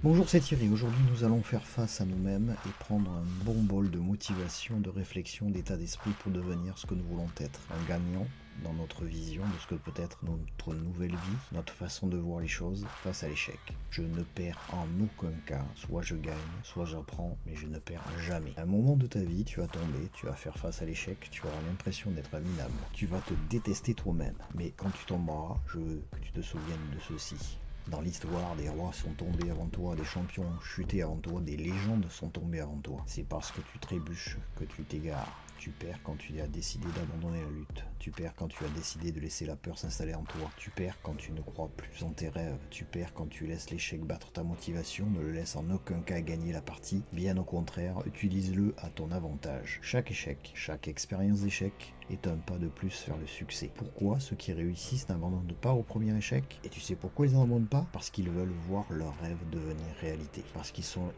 Bonjour, c'est Thierry. Aujourd'hui, nous allons faire face à nous-mêmes et prendre un bon bol de motivation, de réflexion, d'état d'esprit pour devenir ce que nous voulons être. Un gagnant dans notre vision de ce que peut être notre nouvelle vie, notre façon de voir les choses face à l'échec. Je ne perds en aucun cas. Soit je gagne, soit j'apprends, mais je ne perds jamais. À un moment de ta vie, tu vas tomber, tu vas faire face à l'échec, tu auras l'impression d'être minable. Tu vas te détester toi-même. Mais quand tu tomberas, je veux que tu te souviennes de ceci. Dans l'histoire, des rois sont tombés avant toi, des champions ont chuté avant toi, des légendes sont tombées avant toi. C'est parce que tu trébuches que tu t'égares. Tu perds quand tu as décidé d'abandonner la lutte. Tu perds quand tu as décidé de laisser la peur s'installer en toi. Tu perds quand tu ne crois plus en tes rêves. Tu perds quand tu laisses l'échec battre ta motivation. Ne le laisse en aucun cas gagner la partie. Bien au contraire, utilise-le à ton avantage. Chaque échec, chaque expérience d'échec est un pas de plus vers le succès. Pourquoi ceux qui réussissent n'abandonnent pas au premier échec? Et tu sais pourquoi ils n'abandonnent pas? Parce qu'ils veulent voir leur rêve devenir réalité. Parce qu'ils sont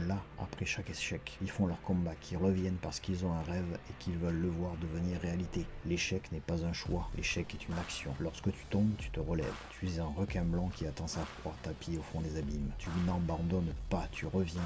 là après chaque échec. Ils font leur combat, qui reviennent parce qu'ils ont un rêve et qu'ils veulent le voir devenir réalité. L'échec n'est pas un choix, l'échec est une action. Lorsque tu tombes, tu te relèves. Tu es un requin blanc qui attend sa proie tapie au fond des abîmes. Tu n'abandonnes pas, tu reviens.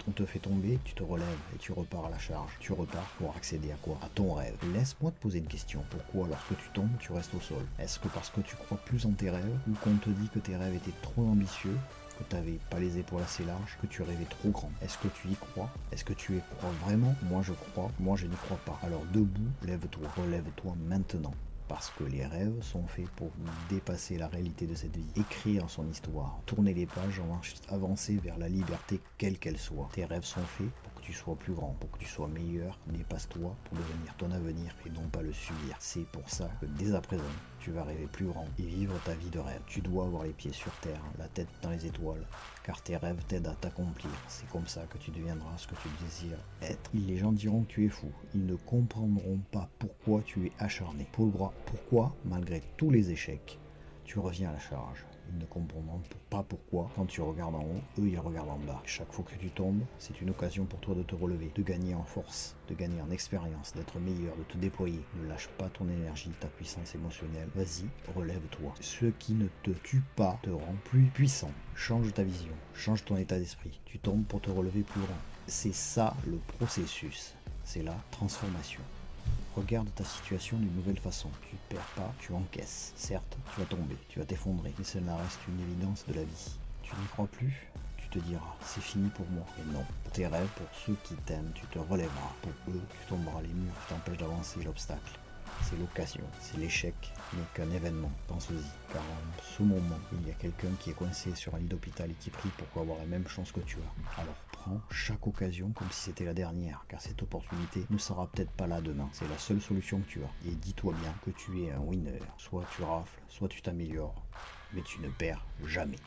On te fait tomber, tu te relèves et tu repars à la charge. Tu repars pour accéder à quoi? À ton rêve. Laisse-moi te poser une question. Pourquoi lorsque tu tombes, tu restes au sol? Est-ce que parce que tu crois plus en tes rêves ou qu'on te dit que tes rêves étaient trop ambitieux, que tu n'avais pas les épaules assez larges, que tu rêvais trop grand? Est-ce que tu y crois? Est-ce que tu y crois vraiment? Moi je crois, moi je n'y crois pas. Alors debout, lève-toi, relève-toi maintenant. Parce que les rêves sont faits pour dépasser la réalité de cette vie, écrire son histoire, tourner les pages, avancer vers la liberté quelle qu'elle soit. Tes rêves sont faits pour que tu sois plus grand, pour que tu sois meilleur, dépasse-toi pour devenir ton avenir et non pas le subir. C'est pour ça que dès à présent, tu vas rêver plus grand et vivre ta vie de rêve. Tu dois avoir les pieds sur terre, la tête dans les étoiles, car tes rêves t'aident à t'accomplir. C'est comme ça que tu deviendras ce que tu désires être. Les gens diront que tu es fou. Ils ne comprendront pas pourquoi tu es acharné. Pourquoi, malgré tous les échecs, tu reviens à la charge. Ils ne comprendront pas pourquoi, quand tu regardes en haut, eux ils regardent en bas. Chaque fois que tu tombes, c'est une occasion pour toi de te relever, de gagner en force, de gagner en expérience, d'être meilleur, de te déployer. Ne lâche pas ton énergie, ta puissance émotionnelle. Vas-y, relève-toi. Ce qui ne te tue pas te rend plus puissant. Change ta vision, change ton état d'esprit. Tu tombes pour te relever plus grand. C'est ça le processus. C'est la transformation. Regarde ta situation d'une nouvelle façon. Tu perds pas, tu encaisses. Certes, tu vas tomber, tu vas t'effondrer, mais cela reste une évidence de la vie. Tu n'y crois plus? Tu te diras, c'est fini pour moi. Et non, pour tes rêves, pour ceux qui t'aiment, tu te relèveras. Pour eux, tu tomberas les murs qui t'empêchent d'avancer, l'obstacle. C'est l'occasion, c'est l'échec, n'est qu'un événement, pense-y. Car en ce moment, il y a quelqu'un qui est coincé sur un lit d'hôpital et qui prie pour avoir la même chance que tu as. Alors prends chaque occasion comme si c'était la dernière, car cette opportunité ne sera peut-être pas là demain. C'est la seule solution que tu as. Et dis-toi bien que tu es un winner. Soit tu rafles, soit tu t'améliores, mais tu ne perds jamais.